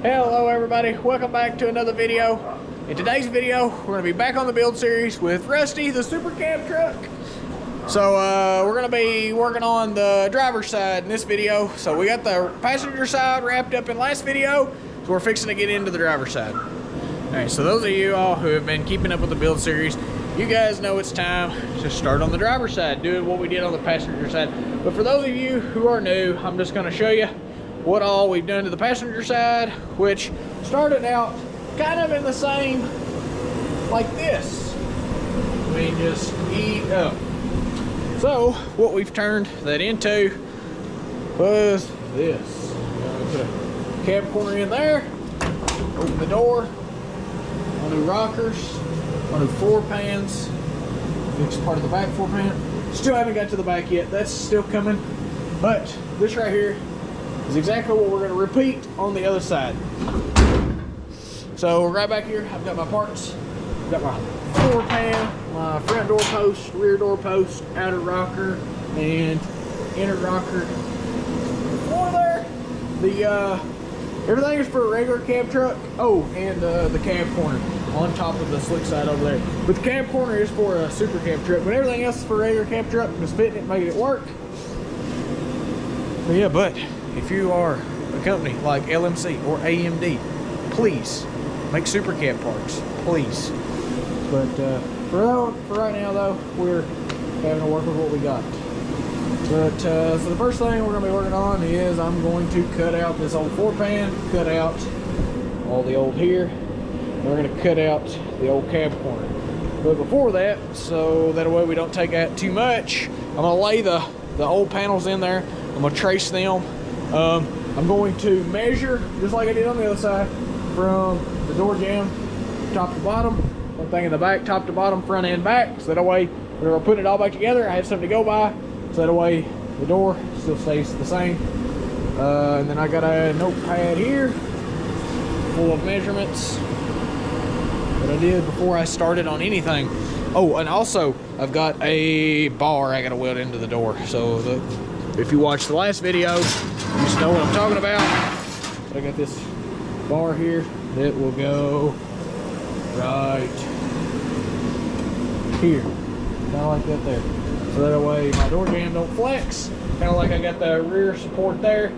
Hello everybody, welcome back to another video. In today's video, we're going to be back on the build series with Rusty, the super cab truck. So we're going to be working on the driver's side in this video. So we got the passenger side wrapped up in last video, so we're fixing to get into the driver's side. Alright, so those of you all who have been keeping up with the build series, you guys know it's time to start on the driver's side, doing what we did on the passenger side. But for those of you who are new, I'm just going to show you what all we've done to the passenger side, which started out kind of in the same, like this. We just eat up. So what we've turned that into was this. Put a cab corner in there, open the door, one new rockers, one new floor pans, fix part of the back floor pan. Still haven't got to the back yet, that's still coming. But this right here is exactly what we're going to repeat on the other side. So right back here, I've got my parts. I've got my floor pan, my front door post, rear door post, outer rocker, and inner rocker. Floor there. The everything is for a regular cab truck. Oh, and the cab corner on top of the slick side over there. But the cab corner is for a super cab truck. But everything else is for a regular cab truck. Just fitting it, making it work. But yeah, but if you are a company like LMC or AMD, please make super cab parts, please. But for right now though, we're having to work with what we got. But so the first thing we're going to be working on is I'm going to cut out this old floor pan, cut out all the old here, and we're going to cut out the old cab corner. But before that, so that way we don't take out too much, I'm going to lay the old panels in there. I'm going to trace them. I'm going to measure, just like I did on the other side, from the door jamb, top to bottom, one thing in the back, top to bottom, front and back, so that way, whenever I put it all back together, I have something to go by, so that way the door still stays the same. And then I got a notepad here, full of measurements that I did before I started on anything. Oh, and also, I've got a bar I got to weld into the door, so if you watched the last video, you just know what I'm talking about. So I got this bar here that will go right here, kind of like that there. So that way my door jamb don't flex, kind of like I got the rear support there.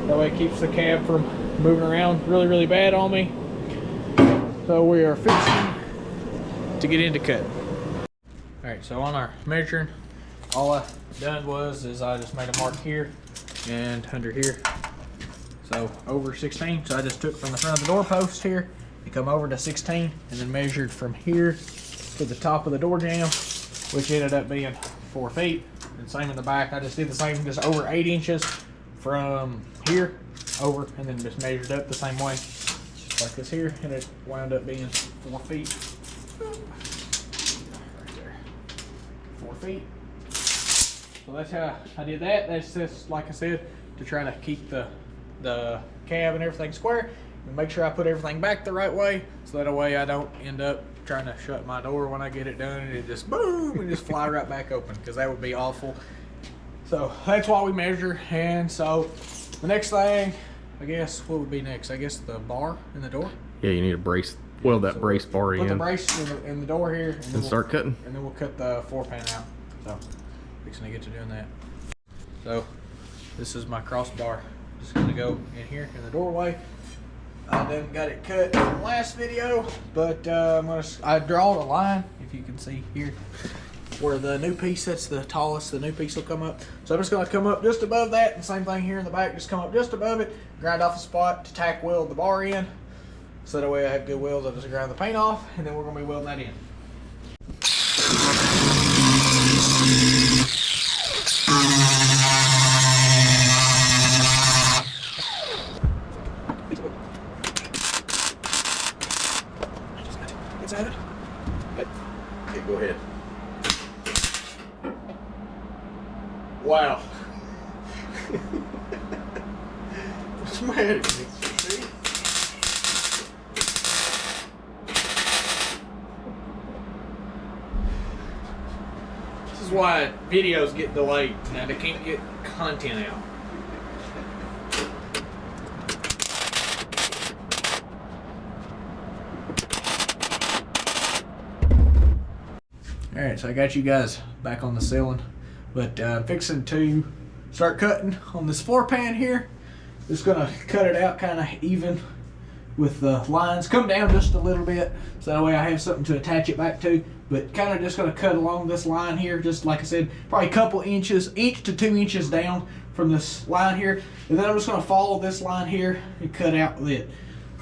That way it keeps the cab from moving around really, really bad on me. So we are fixing to get into cut. All right, so on our measuring, all I done is I just made a mark here and under here. So over 16. So I just took from the front of the door post here and come over to 16 and then measured from here to the top of the door jamb, which ended up being 4 feet. And same in the back. I just did the same, just over 8 inches from here over, and then just measured up the same way, just like this here, and it wound up being 4 feet. Right there, 4 feet. So that's how I did that. That's just, like I said, to try to keep the cab and everything square and make sure I put everything back the right way, so that way I don't end up trying to shut my door when I get it done and it just boom and just fly right back open, because that would be awful. So that's why we measure. And so the next thing, I guess, what would be next? I guess the bar in the door. Yeah, you need a brace. Weld that brace bar in. Put the brace in the door here, and start cutting. And then we'll cut the floor pan out. So fixing to get to doing that. So this is my crossbar. Just gonna go in here in the doorway. I done got it cut in the last video, but I draw a line, if you can see here, where the new piece, that's the tallest, the new piece will come up. So I'm just gonna come up just above that, and same thing here in the back, just come up just above it, grind off a spot to tack weld the bar in, so that way I have good welds. I'll just grind the paint off, and then we're gonna be welding that in. Inside it? Okay, go ahead. Wow. What's the matter? See? This is why videos get delayed. Now they can't get content out. Alright, so I got you guys back on the ceiling. But fixing to start cutting on this floor pan here. Just gonna cut it out kind of even with the lines. Come down just a little bit so that way I have something to attach it back to. But kind of just gonna cut along this line here, just like I said, probably a couple inches, inch to 2 inches down from this line here. And then I'm just gonna follow this line here and cut out with it.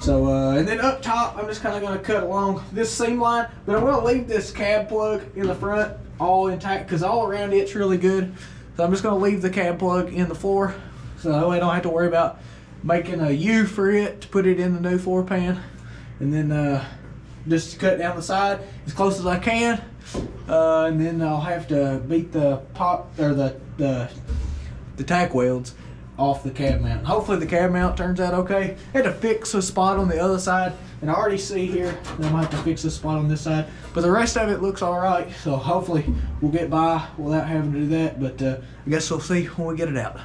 So, and then up top, I'm just kind of going to cut along this seam line, but I'm going to leave this cab plug in the front all intact because all around it's really good. So I'm just going to leave the cab plug in the floor so that way I don't have to worry about making a U for it to put it in the new floor pan. And then just cut down the side as close as I can. And then I'll have to beat the pop or the tack welds off the cab mount. Hopefully the cab mount turns out okay. I had to fix a spot on the other side, and I already see here that I'm gonna have to fix a spot on this side, but the rest of it looks all right, so hopefully we'll get by without having to do that. But I guess we'll see when we get it out.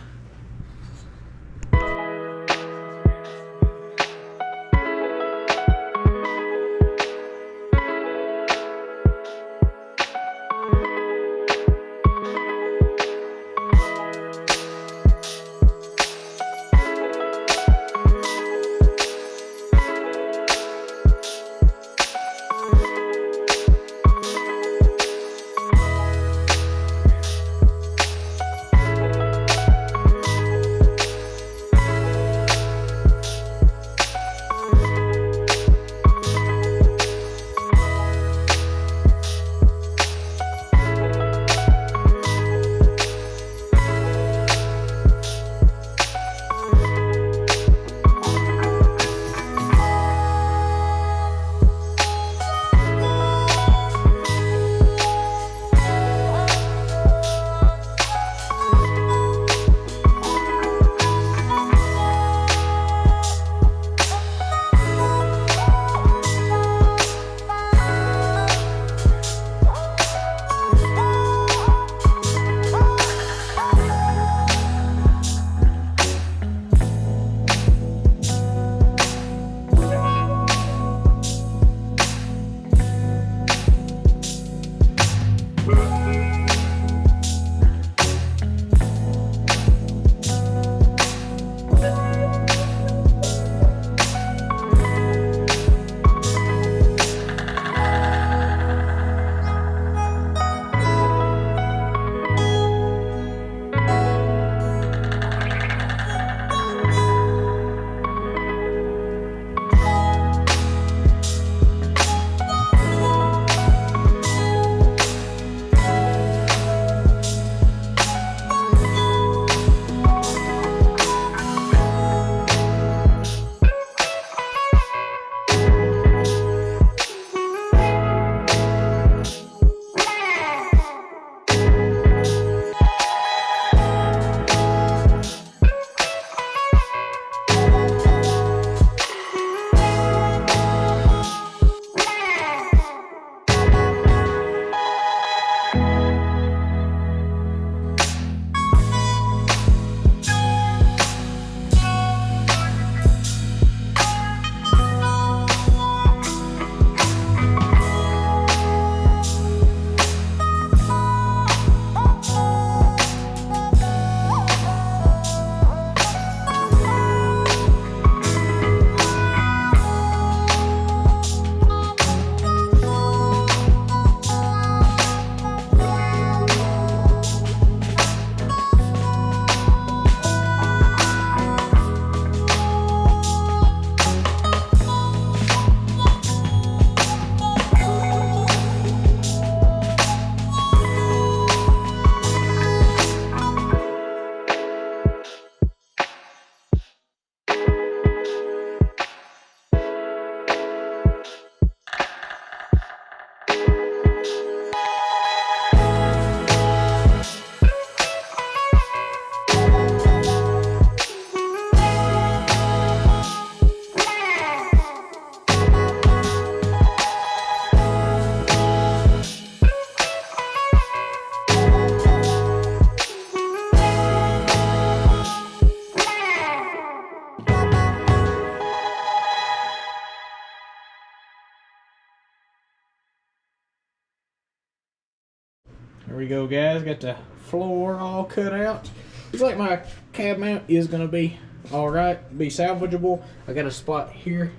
we go, guys. Got the floor all cut out. Looks like my cab mount is gonna be all right, be salvageable. I got a spot here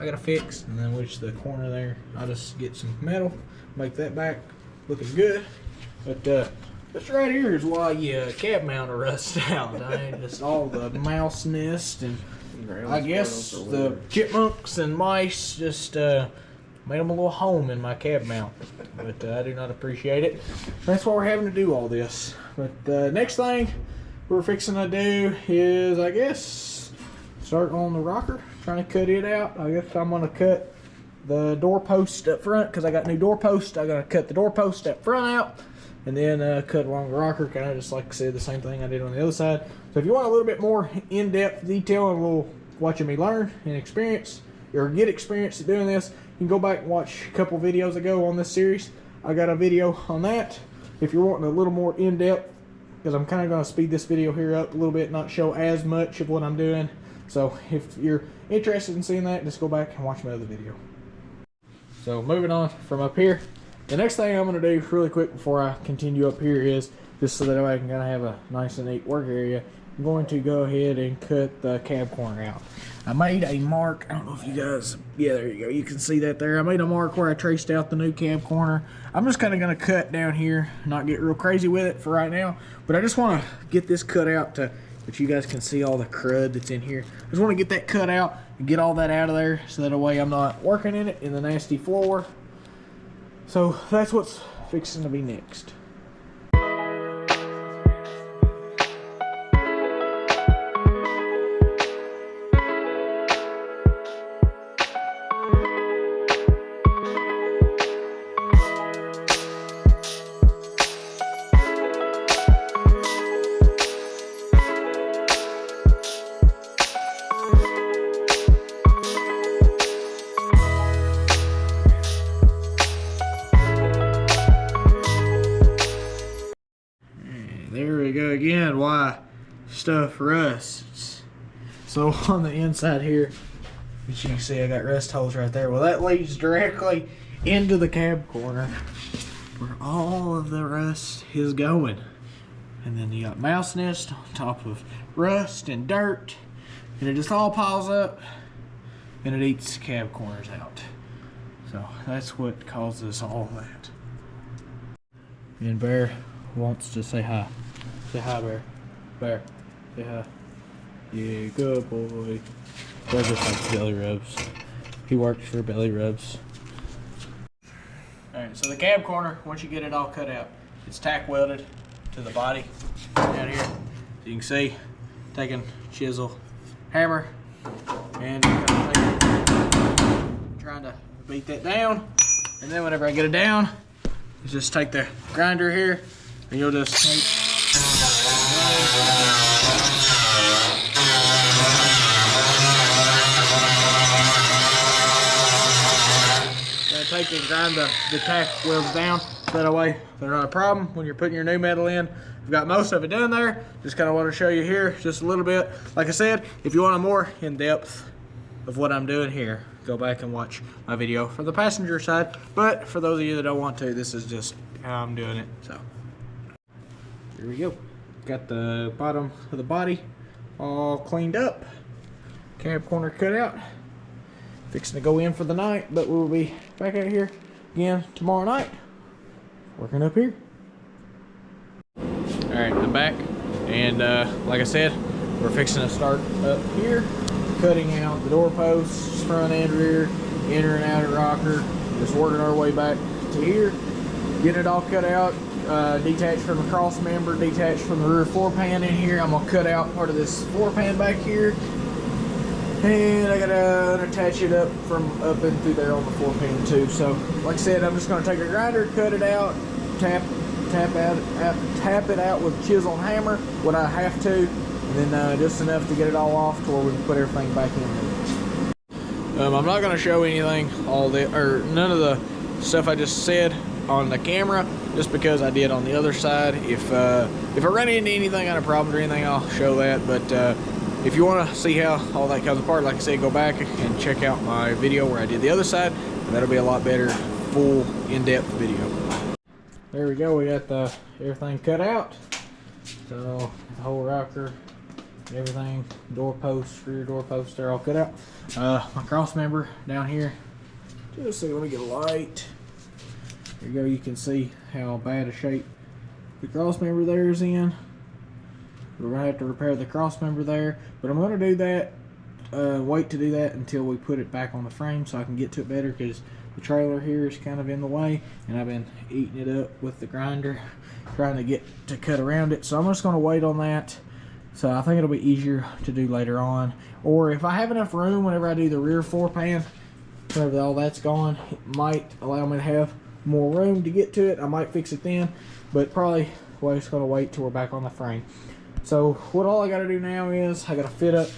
I gotta fix, and then which the corner there, I'll just get some metal, make that back looking good. But this right here is why your cab mount will rust out. I mean, just all the mouse nest, and I guess the chipmunks and mice just made them a little home in my cab mount. But I do not appreciate it. That's why we're having to do all this. But the next thing we're fixing to do is, I guess, start on the rocker, trying to cut it out. I guess I'm gonna cut the doorpost up front because I got new doorpost. I gotta cut the doorpost up front out, and then cut along the rocker, kind of just like I said, the same thing I did on the other side. So if you want a little bit more in-depth detail and a little watching me learn and experience, or get experience at doing this, you can go back and watch a couple videos ago on this series. I got a video on that. If you're wanting a little more in-depth, because I'm kind of going to speed this video here up a little bit, not show as much of what I'm doing. So if you're interested in seeing that, just go back and watch my other video. So moving on from up here, the next thing I'm going to do really quick before I continue up here is, just so that I can kind of have a nice and neat work area, I'm going to go ahead and cut the cab corner out. I made a mark, I don't know if you guys, yeah, there you go, you can see that there. I made a mark where I traced out the new cab corner. I'm just kind of going to cut down here, not get real crazy with it for right now, but I just want to get this cut out to, that you guys can see all the crud that's in here. I just want to get that cut out and get all that out of there, so that way I'm not working in it in the nasty floor. So that's what's fixing to be next. There we go again, why stuff rusts. So on the inside here, as you can see, I got rust holes right there. Well, that leads directly into the cab corner where all of the rust is going. And then you got mouse nest on top of rust and dirt, and it just all piles up and it eats cab corners out. So that's what causes all that. And Bear wants to say hi. Say hi, Bear. Bear, say hi. Yeah, good boy. Bear just likes belly rubs. He works for belly rubs. Alright, so the cab corner, once you get it all cut out, it's tack welded to the body down here. So you can see, taking chisel, hammer, and trying to beat that down. And then whenever I get it down, you just take the grinder here, and you'll just take and grind the tack welds down, so that way they're not a problem when you're putting your new metal in. We've got most of it done there. Just kind of want to show you here just a little bit. Like I said, if you want a more in-depth of what I'm doing here, go back and watch my video for the passenger side. But for those of you that don't want to, this is just how I'm doing it. So here we go. Got the bottom of the body all cleaned up. Cab corner cut out. Fixing to go in for the night, but we'll be back out here again tomorrow night, working up here. All right, I'm back, and like I said, we're fixing to start up here, cutting out the doorposts, front and rear, inner and outer rocker, just working our way back to here, getting it all cut out, detached from the cross member, detached from the rear floor pan in here. I'm gonna cut out part of this floor pan back here, and I gotta attach it up from up and through there on the floor pan too. So like I said, I'm just gonna take a grinder, cut it out, tap it out with chisel and hammer when I have to, and then just enough to get it all off to where we can put everything back in there. I'm not gonna show anything, none of the stuff I just said on the camera, just because I did on the other side. If I run into anything kind of problems or anything, I'll show that. But if you want to see how all that comes apart, like I said, go back and check out my video where I did the other side. That'll be a lot better, full, in-depth video. there we go. We got everything cut out. So the whole rocker, everything, door posts, rear door posts, they're all cut out. My cross member down here. Just so let me get a light. There you go. You can see how bad a shape the cross member there is in. We're gonna have to repair the cross member there, but I'm gonna do that. Wait to do that until we put it back on the frame so I can get to it better, because the trailer here is kind of in the way and I've been eating it up with the grinder trying to get to cut around it. So I'm just going to wait on that. So I think it'll be easier to do later on, or if I have enough room whenever I do the rear floor pan, whenever all that's gone, it might allow me to have more room to get to it. I might fix it then, but probably we're just going to wait till we're back on the frame. So what all I got to do now is I got to fit up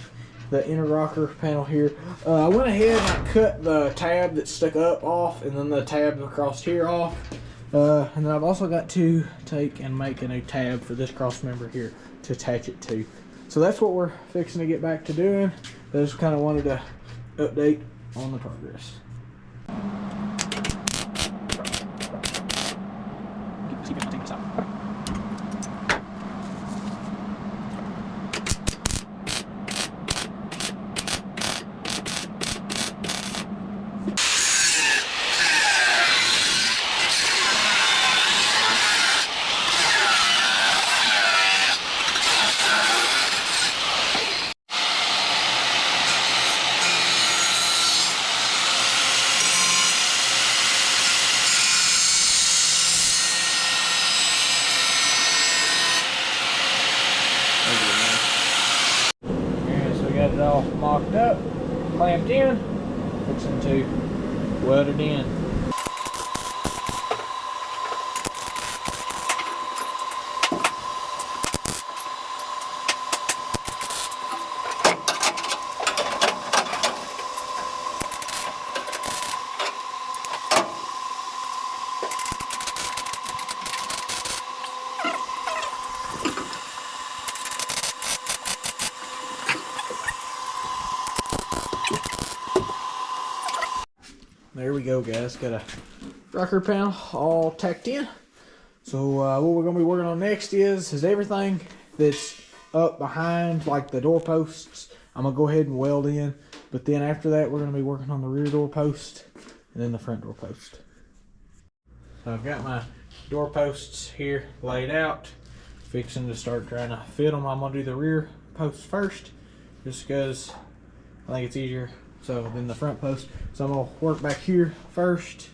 the inner rocker panel here. I went ahead and I cut the tab that stuck up off, and then the tab across here off. And then I've also got to take and make a new tab for this cross member here to attach it to. So that's what we're fixing to get back to doing. I just kind of wanted to update on the progress. Got it all mocked up, clamped in, fixing to weld it in. There we go, guys. Got a rocker panel all tacked in. So what we're going to be working on next is everything that's up behind, like the door posts, I'm going to go ahead and weld in. But then after that, we're going to be working on the rear door post and then the front door post. So I've got my door posts here laid out, fixing to start trying to fit them. I'm going to do the rear posts first, just because I think it's easier. So then the front post. So I'm gonna work back here first.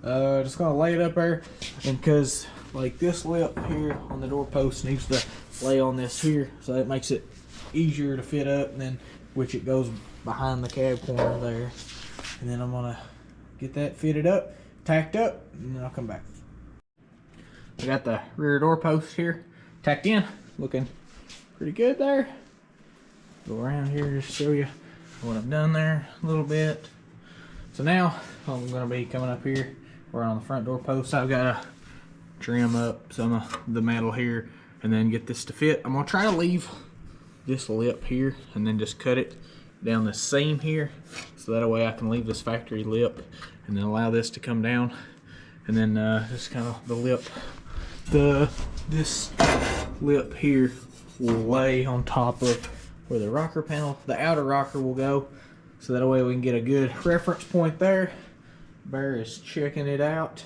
Just gonna lay it up there, and because like this lip here on the door post needs to lay on this here, so that makes it easier to fit up, and then which it goes behind the cab corner there. And then I'm gonna get that fitted up, tacked up, and then I'll come back. I got the rear door post here tacked in, looking pretty good there. Go around here just to show you what I've done there a little bit. So now I'm going to be coming up here or on the front door post. I've got to trim up some of the metal here and then get this to fit. I'm going to try to leave this lip here and then just cut it down the seam here, so that way I can leave this factory lip and then allow this to come down, and then just kind of the lip, this lip here will lay on top of where the rocker panel, the outer rocker, will go, so that way we can get a good reference point there. Bear is checking it out.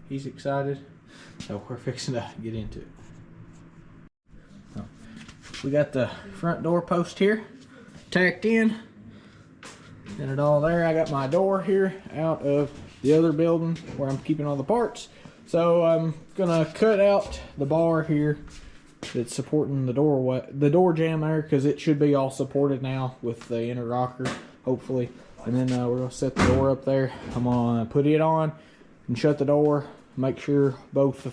He's excited. So we're fixing to get into it. So we got the front door post here tacked in. Got it all there. I got my door here out of the other building where I'm keeping all the parts. So I'm gonna cut out the bar here that's supporting the door jamb there, because it should be all supported now with the inner rocker, hopefully. And then we're gonna set the door up there. I'm gonna put it on and shut the door. Make sure both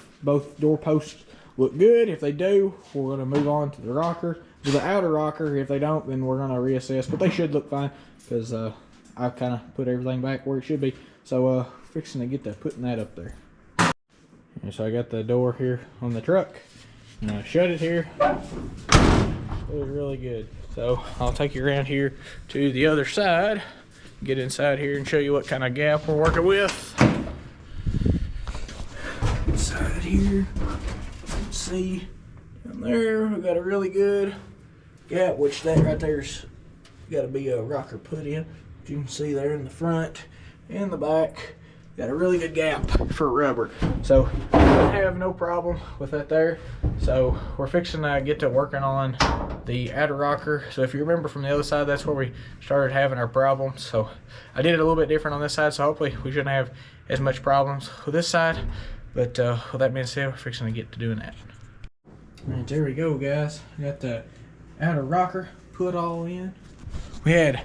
door posts look good. If they do, we're gonna move on to the rocker, to the outer rocker. If they don't, then we're gonna reassess. But they should look fine, because I've kind of put everything back where it should be. So fixing to get to putting that up there. And so I got the door here on the truck. And I shut it here. It was really good. So I'll take you around here to the other side, get inside here and show you what kind of gap we're working with. Inside here. See down there, we got a really good gap, which that right there's got to be a rocker put in. You can see there in the front and the back, got a really good gap for rubber. So I have no problem with that there. So we're fixing to get to working on the outer rocker. So if you remember from the other side, that's where we started having our problems. So I did it a little bit different on this side, so hopefully we shouldn't have as much problems with this side. But with that being said, we're fixing to get to doing that. All right, there we go, guys. We got the outer rocker put all in. We had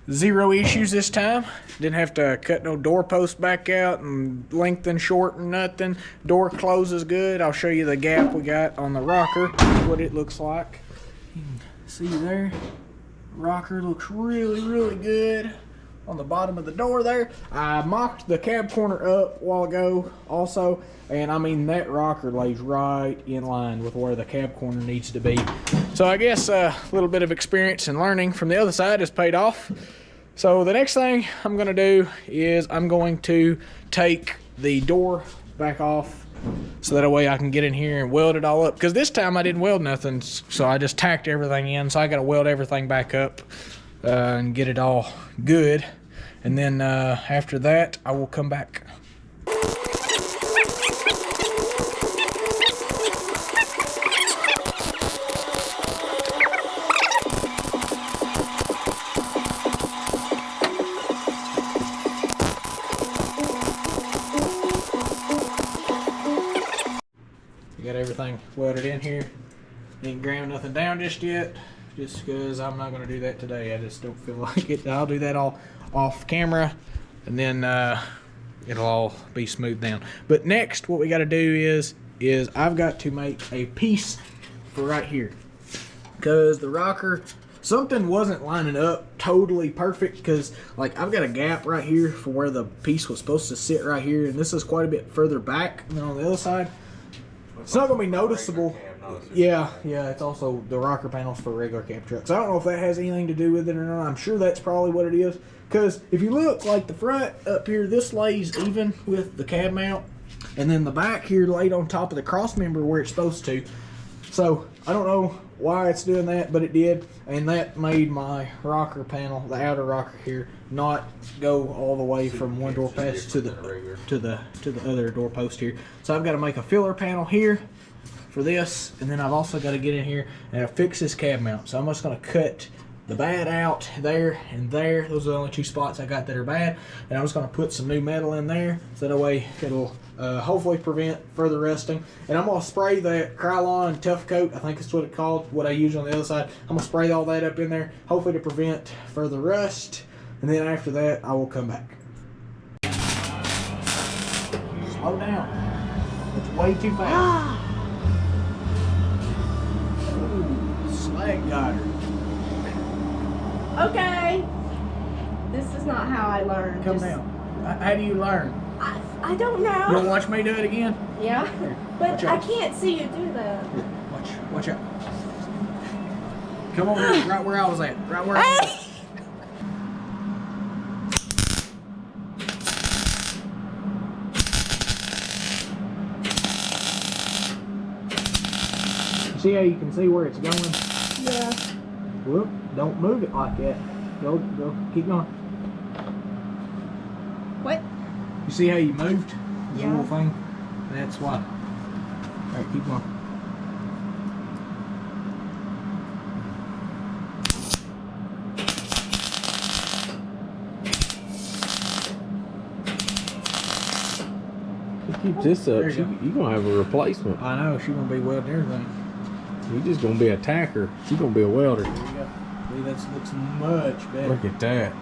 0 issues this time. Didn't have to cut no doorpost back out and lengthen, shorten, nothing. Door closes good. I'll show you the gap we got on the rocker, what it looks like. You can see there, rocker looks really, really good on the bottom of the door there. I mocked the cab corner up a while ago also, and I mean that rocker lays right in line with where the cab corner needs to be. So I guess a little bit of experience and learning from the other side has paid off. So the next thing I'm gonna do is I'm going to take the door back off so that way I can get in here and weld it all up. Because this time I didn't weld nothing, so I just tacked everything in. So I gotta weld everything back up and get it all good. And then after that, I will come back. Got everything welded in here. Didn't ground nothing down just yet, just because I'm not going to do that today. I just don't feel like it. I'll do that all off camera, and then it'll all be smoothed down. But next, what we got to do is I've got to make a piece for right here, because the rocker, something wasn't lining up totally perfect, because like I've got a gap right here for where the piece was supposed to sit right here, and this is quite a bit further back than on the other side. It's not going to be noticeable. Yeah, it's also the rocker panels for regular cab trucks. I don't know if that has anything to do with it or not. I'm sure that's probably what it is. Because if you look, like the front up here, this lays even with the cab mount. And then the back here laid on top of the cross member where it's supposed to. So I don't know why it's doing that, but it did. And that made my rocker panel, the outer rocker here, not go all the way from one door pass to the other door post here. So I've got to make a filler panel here for this, and then I've also got to get in here and fix this cab mount. So I'm just going to cut the bad out there and there. Those are the only 2 spots I got that are bad, and I'm just going to put some new metal in there so that way it'll hopefully prevent further rusting. And I'm going to spray that Krylon Tough Coat, I think that's what it's called, what I use on the other side. I'm going to spray all that up in there, hopefully to prevent further rust, and then after that I will come back. Slow down, it's way too fast. Ooh, slag got her. Okay. This is not how I learn. Come down. How do you learn? I don't know. You want to watch me do it again? Yeah. Here, But I can't see you do that. Here, watch out. Come over here, right where I was at. Right where I was at. See how you can see where it's going? Yeah. Whoop, don't move it like that. Go, keep going. What? You see how you moved? This Yeah. little thing? That's why. Alright, keep going. Keep this up. There you go. You're going to have a replacement. I know, she's going to be welding everything. You're just going to be a tacker. She's going to be a welder. There you go. See, that looks much better. Look at that.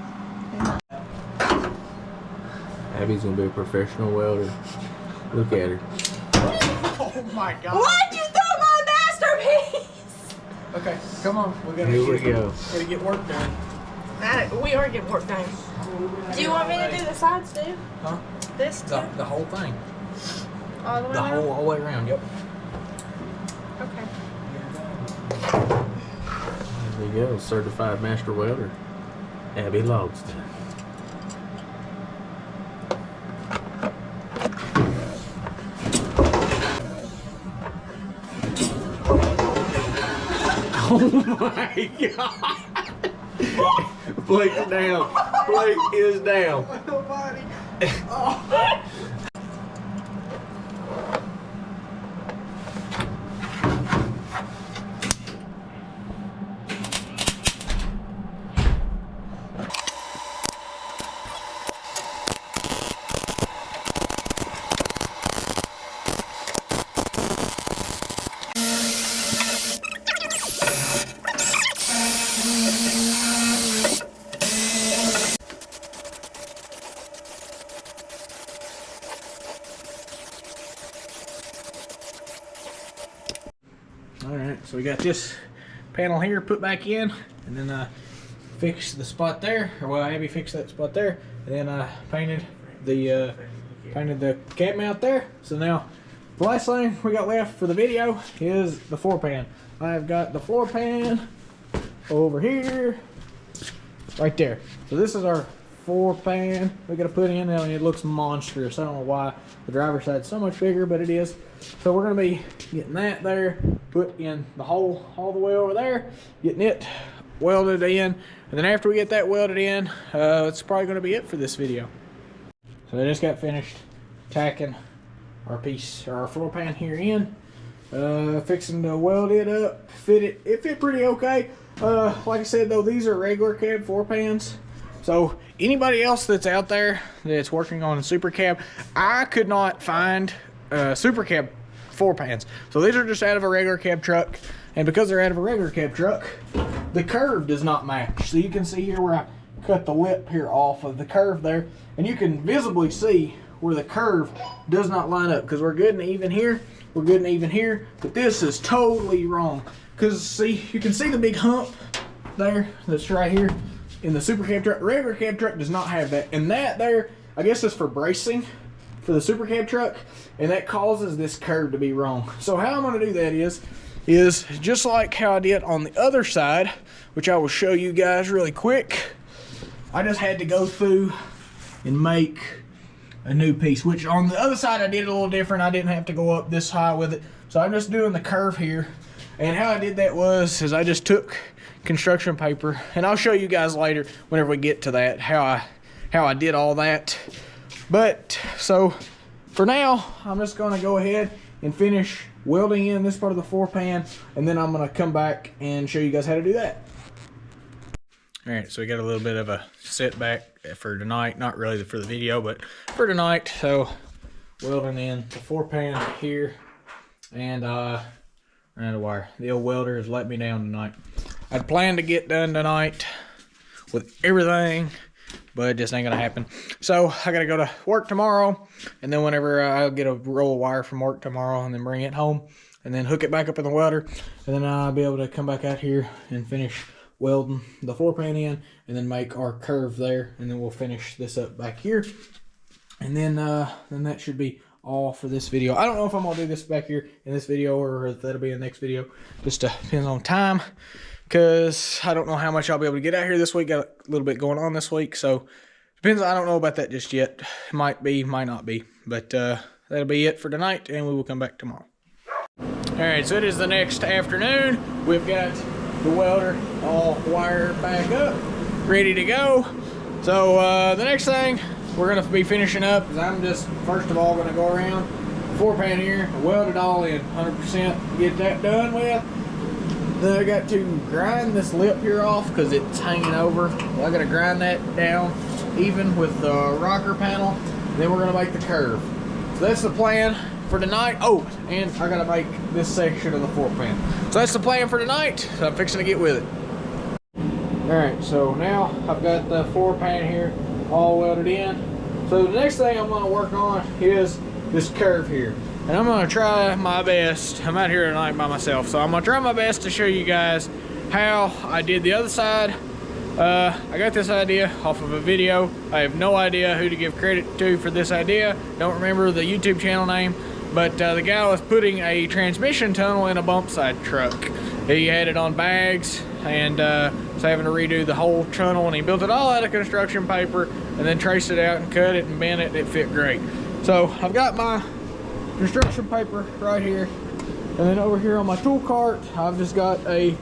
Abby's going to be a professional welder. Look at her. Oh my god. Why'd you throw my masterpiece? Okay, come on. Here we go. Gotta get work done. We are getting work done. Do you want me to do the sides too? Huh? This too? The whole thing. All the way The around? whole way around, yep. Okay. There you go. Certified master welder. Abby Logston. Oh my God. Blake's down. Blake is down. Nobody. Oh. Alright, so we got this panel here put back in, and then fixed the spot there, or well, Abby fixed that spot there, and then painted the cab mount there. So now the last thing we got left for the video is the floor pan. I've got the floor pan over here, right there. So this is our floor pan we got to put in now, and it looks monstrous. I don't know why the driver's side's so much bigger, but it is. So we're going to be getting that there, put in the hole all the way over there, getting it welded in, and then after we get that welded in, it's probably going to be it for this video. So I just got finished tacking our piece, or our floor pan here in, fixing to weld it up, fit it. It fit pretty okay. Like I said though, these are regular cab floor pans. So anybody else that's out there that's working on a super cab, I could not find super cab floor pans. So these are just out of a regular cab truck, and because they're out of a regular cab truck, the curve does not match. So you can see here where I cut the lip here off of the curve there, and you can visibly see where the curve does not line up, because we're good and even here, we're good and even here, but this is totally wrong. Because see, you can see the big hump there that's right here in the super cab truck. The regular cab truck does not have that, and that there, I guess, is for bracing for the super cab truck, and that causes this curve to be wrong. So how I'm going to do that is just like how I did on the other side, which I will show you guys really quick. I just had to go through and make a new piece, which on the other side I did a little different. I didn't have to go up this high with it, so I'm just doing the curve here. And how I did that is I just took construction paper, and I'll show you guys later whenever we get to that how I did all that. But so for now, I'm just going to go ahead and finish welding in this part of the floor pan, and then I'm going to come back and show you guys how to do that. All right, so we got a little bit of a setback for tonight, not really for the video, but for tonight. So welding in the floor pan here, and ran a wire. The old welder has let me down tonight. I'd planned to get done tonight with everything, but it just ain't gonna happen. So I gotta go to work tomorrow, and then whenever I'll get a roll of wire from work tomorrow, and then bring it home, and then hook it back up in the welder, and then I'll be able to come back out here and finish welding the floor pan in, and then make our curve there, and then we'll finish this up back here, and then that should be all for this video. I don't know if I'm gonna do this back here in this video, or if that'll be in the next video. Just depends on time, because I don't know how much I'll be able to get out here this week. Got a little bit going on this week, so depends. I don't know about that just yet. Might be, might not be, but that'll be it for tonight, and we will come back tomorrow. All right, so it is the next afternoon. We've got the welder all wired back up, ready to go. So the next thing we're gonna be finishing up is I'm just first of all gonna go around the floor pan here, weld it all in 100%, get that done with. Then I got to grind this lip here off because it's hanging over. Well, I gotta grind that down even with the rocker panel. Then we're gonna make the curve. So that's the plan for tonight. Oh, and I gotta make this section of the floor pan. So that's the plan for tonight. So I'm fixing to get with it. All right, so now I've got the floor pan here all welded in. So the next thing I'm gonna work on is this curve here. And I'm gonna try my best. I'm out here tonight by myself, so I'm gonna try my best to show you guys how I did the other side. I got this idea off of a video. I have no idea who to give credit to for this idea. Don't remember the YouTube channel name, but the guy was putting a transmission tunnel in a bump side truck. He had it on bags, and was having to redo the whole tunnel, and he built it all out of construction paper and then traced it out and cut it and bent it, and it fit great. So I've got my construction paper right here, and then over here on my tool cart I've just got a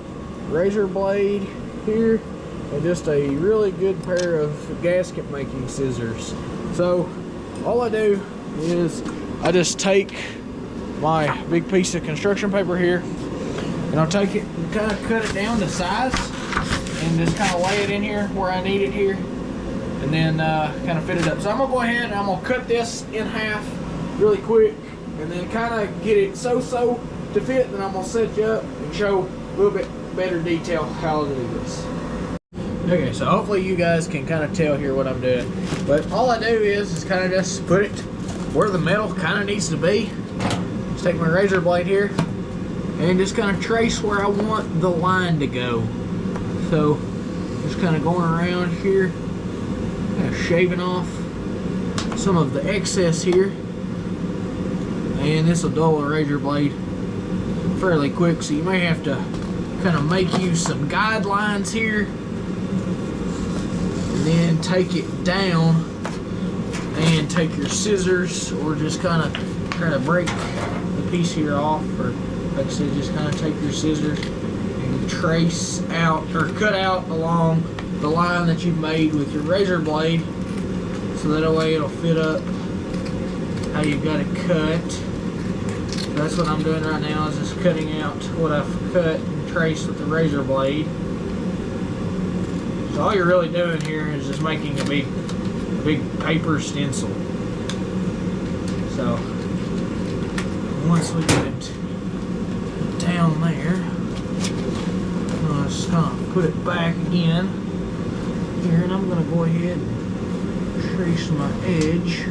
razor blade here, and just a really good pair of gasket making scissors. So all I do is I just take my big piece of construction paper here, and I'll take it and kind of cut it down to size and just kind of lay it in here where I need it here, and then kind of fit it up. So I'm gonna go ahead and I'm gonna cut this in half really quick, and then kind of get it so-so to fit. Then I'm gonna set you up and show a little bit better detail how to do this. Okay, so hopefully you guys can kind of tell here what I'm doing. But all I do is kind of just put it where the metal kind of needs to be. Just take my razor blade here and just kind of trace where I want the line to go. So just kind of going around here, kind of shaving off some of the excess here. And this will dull a razor blade fairly quick, so you may have to kind of make use some guidelines here, and then take it down and take your scissors, or just kind of try to break the piece here off, or like I said, just kind of take your scissors and trace out or cut out along the line that you've made with your razor blade, so that way it'll fit up how you've got it cut. That's what I'm doing right now, is just cutting out what I've cut and traced with the razor blade. So all you're really doing here is just making a big paper stencil. So once we get it down there, I'll just kind of put it back again here, and I'm going to go ahead and trace my edge.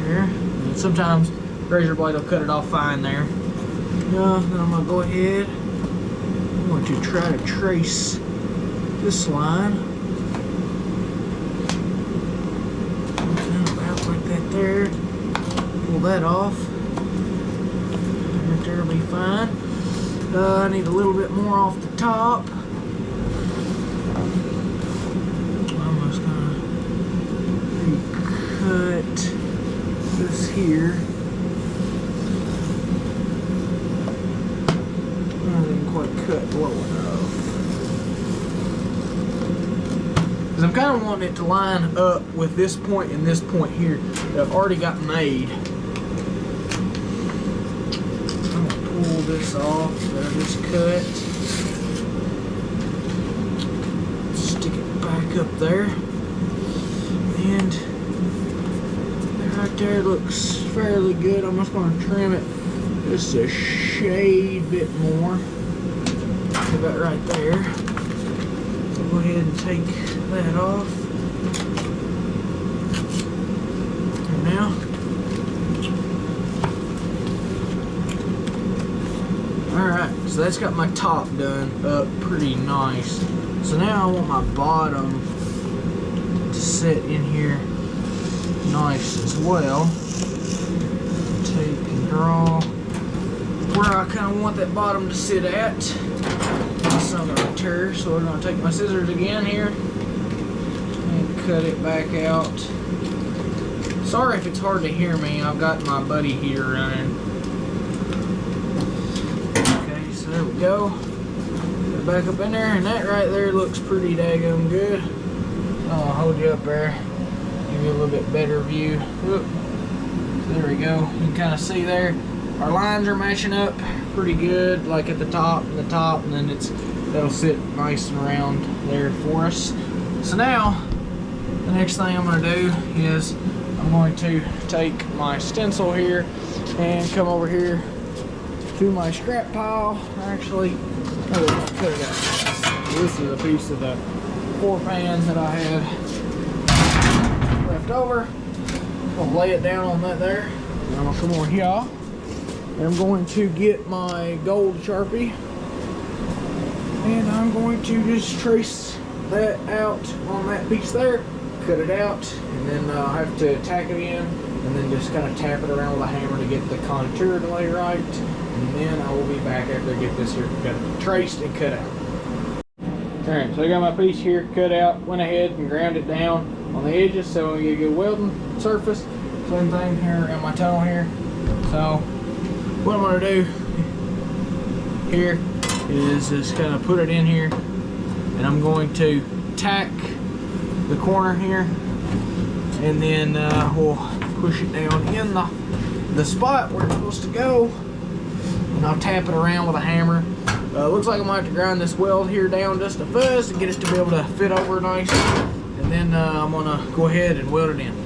And sometimes razor blade will cut it off fine there. Then I'm going to go ahead, I'm going to try to trace this line about like that there. Pull that off. Right there will be fine. I need a little bit more off the top. I'm just going to cut this here. I didn't quite cut low enough, because I'm kind of wanting it to line up with this point and this point here that I've already got made. I'm gonna pull this off that I just cut, stick it back up there, and right there looks fairly good. I'm just going to trim it just a shade bit more. About right there. So go ahead and take that off. And now, alright, so that's got my top done up pretty nice. So now I want my bottom to sit in here nice as well. Take and draw where I kind of want that bottom to sit at. Some of the tear, so we're going to take my scissors again here and cut it back out. Sorry if it's hard to hear me, I've got my buddy heater running. Okay, so there we go. Put it back up in there, and that right there looks pretty daggone good. I'll hold you up there, give you a little bit better view. Whoop. So there we go. You can kind of see there, our lines are matching up pretty good, like at the top and the top, and then that'll sit nice and round there for us. So now the next thing I'm going to do is I'm going to take my stencil here and come over here to my scrap pile. Actually, cut it out. This is a piece of the 4-pan that I had left over. I'll lay it down on that there, and I'm going to come over here, and I'm going to get my gold Sharpie, and I'm going to just trace that out on that piece there, cut it out, and then I'll have to tack it in, and then just kind of tap it around with a hammer to get the contour to lay right, and then I will be back after I get this here traced and cut out. Alright, so I got my piece here cut out, went ahead and ground it down on the edges so we get a good welding surface. Same thing here around my tunnel here. So what I'm going to do here is just kind of put it in here, and I'm going to tack the corner here, and then we'll push it down in the spot where it's supposed to go, and I'll tap it around with a hammer. Looks like I might have to grind this weld here down just a fuzz to get us to be able to fit over nice, and then I'm gonna go ahead and weld it in.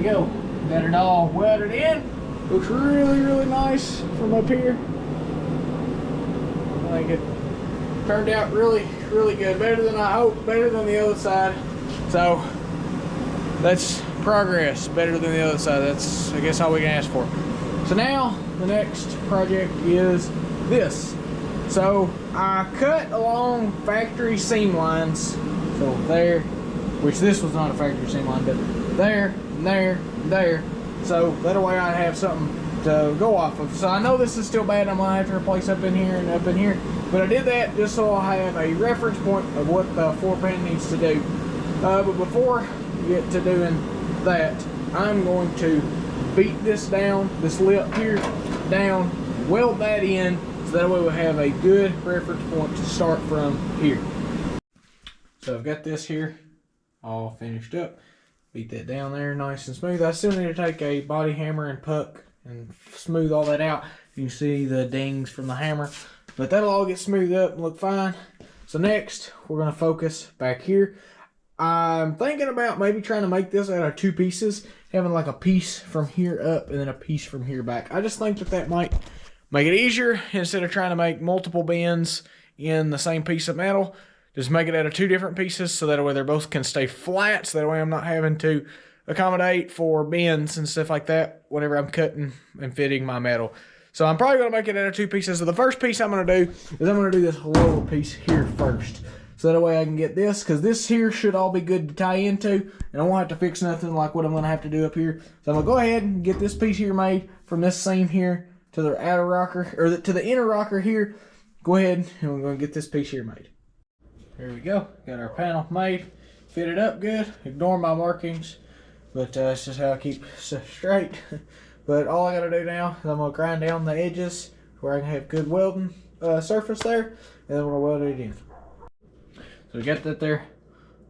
Go. Got it all welded in. Looks really, really nice from up here. I think it turned out really, really good. Better than I hoped, better than the other side. So that's progress, better than the other side. That's, I guess, all we can ask for. So now the next project is this. So I cut along factory seam lines. So there, which this was not a factory seam line, but there, there, there, so that way I have something to go off of. So I know this is still bad. I'm gonna have to replace up in here and up in here, but I did that just so I have a reference point of what the floor pan needs to do. But before we get to doing that, I'm going to beat this down, this lip here down, weld that in, so that way we'll have a good reference point to start from here. So I've got this here all finished up. Beat that down there nice and smooth. I still need to take a body hammer and puck and smooth all that out. You can see the dings from the hammer, but that'll all get smoothed up and look fine. So next, we're gonna focus back here. I'm thinking about maybe trying to make this out of two pieces, having like a piece from here up and then a piece from here back. I just think that might make it easier instead of trying to make multiple bends in the same piece of metal. Just make it out of two different pieces so that way they both can stay flat, so that way I'm not having to accommodate for bends and stuff like that whenever I'm cutting and fitting my metal. So I'm probably going to make it out of two pieces. So the first piece I'm going to do is I'm going to do this lower piece here first. So that way I can get this, because this here should all be good to tie into, and I won't have to fix nothing like what I'm going to have to do up here. So I'm going to go ahead and get this piece here made from this seam here to the outer rocker, or to the inner rocker here. Go ahead and we're going to get this piece here made. There we go. Got our panel made, fitted up good. Ignore my markings, but it's just how I keep stuff straight. But all I gotta do now is I'm gonna grind down the edges where I can have good welding surface there, and then we're gonna weld it in. So we got that there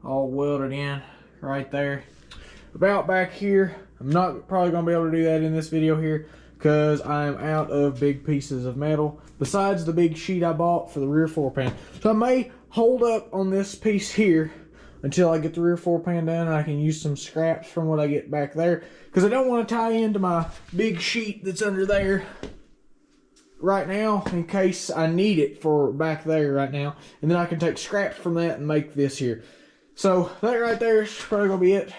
all welded in right there. About back here, I'm not probably gonna be able to do that in this video here because I'm out of big pieces of metal besides the big sheet I bought for the rear floor pan. So I may hold up on this piece here until I get the rear floor pan done, and I can use some scraps from what I get back there, because I don't want to tie into my big sheet that's under there right now in case I need it for back there right now, and then I can take scraps from that and make this here. So that right there is probably gonna be it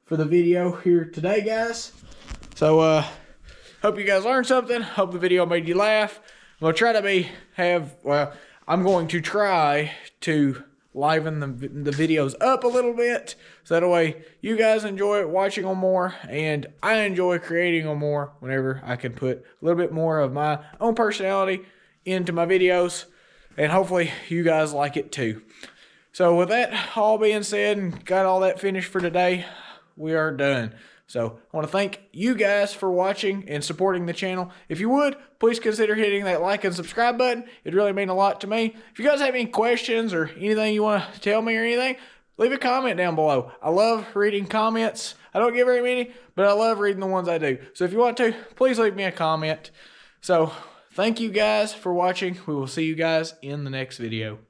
for the video here today, guys. So hope you guys learned something. Hope the video made you laugh. I'm gonna try to I'm going to try to liven the videos up a little bit, so that way you guys enjoy watching them more, and I enjoy creating them more whenever I can put a little bit more of my own personality into my videos, and hopefully you guys like it too. So with that all being said and got all that finished for today, we are done. So I want to thank you guys for watching and supporting the channel. If you would, please consider hitting that like and subscribe button. It'd really mean a lot to me. If you guys have any questions or anything you want to tell me or anything, leave a comment down below. I love reading comments. I don't get very many, but I love reading the ones I do. So if you want to, please leave me a comment. So thank you guys for watching. We will see you guys in the next video.